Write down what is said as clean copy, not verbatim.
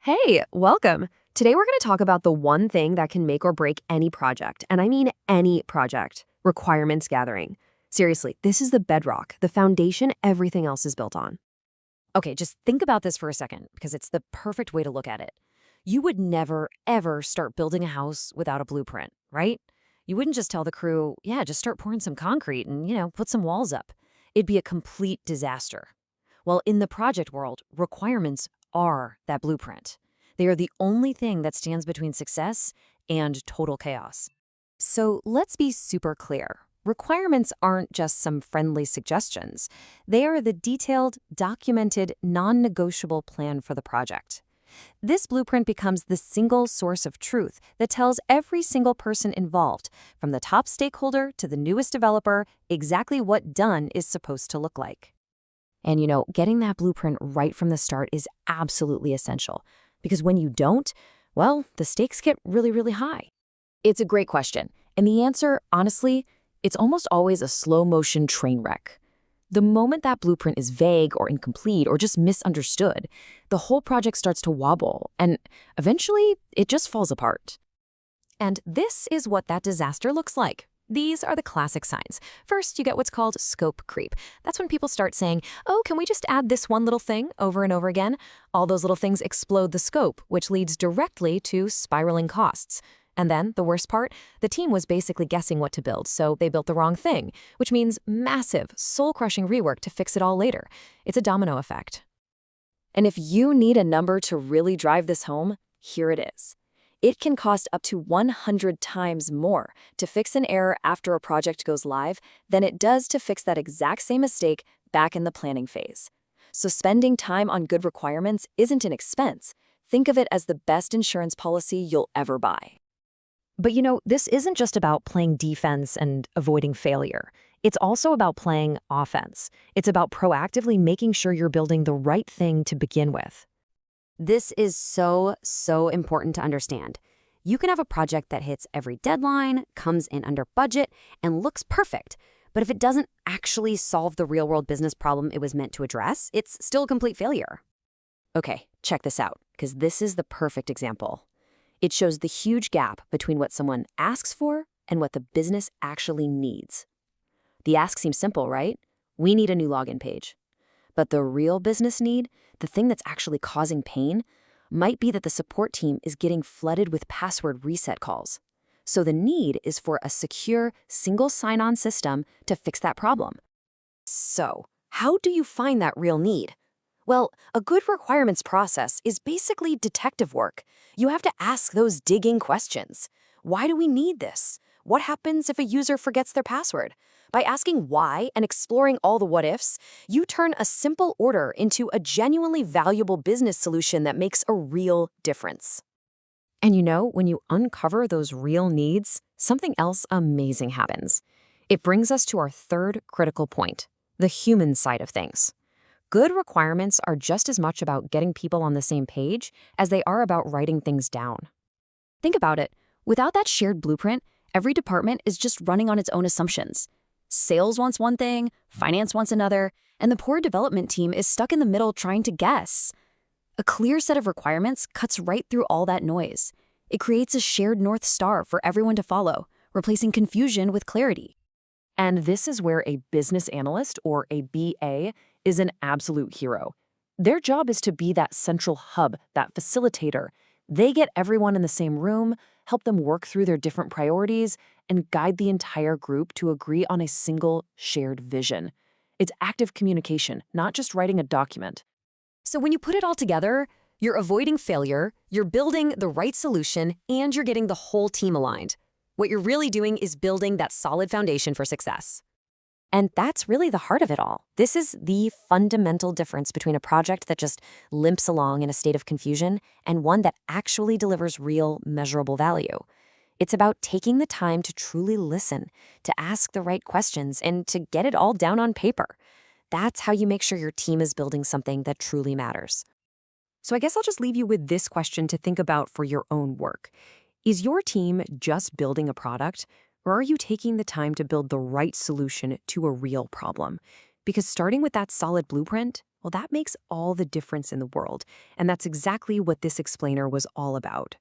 Hey, welcome. Today we're going to talk about the one thing that can make or break any project, and I mean any project, requirements gathering. Seriously, this is the bedrock, the foundation everything else is built on. Okay, just think about this for a second because it's the perfect way to look at it. You would never, ever start building a house without a blueprint, right? You wouldn't just tell the crew, yeah, just start pouring some concrete and, put some walls up. It'd be a complete disaster. Well, in the project world, requirements are that blueprint. They are the only thing that stands between success and total chaos. So let's be super clear. Requirements aren't just some friendly suggestions. They are the detailed, documented, non-negotiable plan for the project. This blueprint becomes the single source of truth that tells every single person involved, from the top stakeholder to the newest developer, exactly what done is supposed to look like. And getting that blueprint right from the start is absolutely essential, because when you don't, well, the stakes get really, really high. It's a great question, and the answer, honestly, it's almost always a slow-motion train wreck. The moment that blueprint is vague or incomplete or just misunderstood, the whole project starts to wobble, and eventually, it just falls apart. And this is what that disaster looks like. These are the classic signs. First, you get what's called scope creep. That's when people start saying, oh, can we just add this one little thing over and over again? All those little things explode the scope, which leads directly to spiraling costs. And then, the worst part, the team was basically guessing what to build, so they built the wrong thing, which means massive, soul-crushing rework to fix it all later. It's a domino effect. And if you need a number to really drive this home, here it is. It can cost up to 100 times more to fix an error after a project goes live than it does to fix that exact same mistake back in the planning phase. So spending time on good requirements isn't an expense. Think of it as the best insurance policy you'll ever buy. But this isn't just about playing defense and avoiding failure. It's also about playing offense. It's about proactively making sure you're building the right thing to begin with. This is so, so important to understand. You can have a project that hits every deadline, comes in under budget, and looks perfect. But if it doesn't actually solve the real-world business problem it was meant to address, it's still a complete failure. Okay, check this out, because this is the perfect example. It shows the huge gap between what someone asks for and what the business actually needs. The ask seems simple, right? We need a new login page. But the real business need, the thing that's actually causing pain, might be that the support team is getting flooded with password reset calls. So the need is for a secure, single sign-on system to fix that problem. So, how do you find that real need? Well, a good requirements process is basically detective work. You have to ask those digging questions. Why do we need this? What happens if a user forgets their password? By asking why and exploring all the what-ifs, you turn a simple order into a genuinely valuable business solution that makes a real difference. And when you uncover those real needs, something else amazing happens. It brings us to our third critical point, the human side of things. Good requirements are just as much about getting people on the same page as they are about writing things down. Think about it. Without that shared blueprint, every department is just running on its own assumptions. Sales wants one thing, finance wants another, and the poor development team is stuck in the middle trying to guess. A clear set of requirements cuts right through all that noise. It creates a shared North Star for everyone to follow, replacing confusion with clarity. And this is where a business analyst, or a BA, is an absolute hero. Their job is to be that central hub, that facilitator. They get everyone in the same room, help them work through their different priorities, and guide the entire group to agree on a single shared vision. It's active communication, not just writing a document. So when you put it all together, you're avoiding failure, you're building the right solution, and you're getting the whole team aligned. What you're really doing is building that solid foundation for success. And that's really the heart of it all. This is the fundamental difference between a project that just limps along in a state of confusion and one that actually delivers real, measurable value. It's about taking the time to truly listen, to ask the right questions, and to get it all down on paper. That's how you make sure your team is building something that truly matters. So I guess I'll just leave you with this question to think about for your own work. Is your team just building a product? Or are you taking the time to build the right solution to a real problem? Because starting with that solid blueprint, Well, that makes all the difference in the world. And that's exactly what this explainer was all about.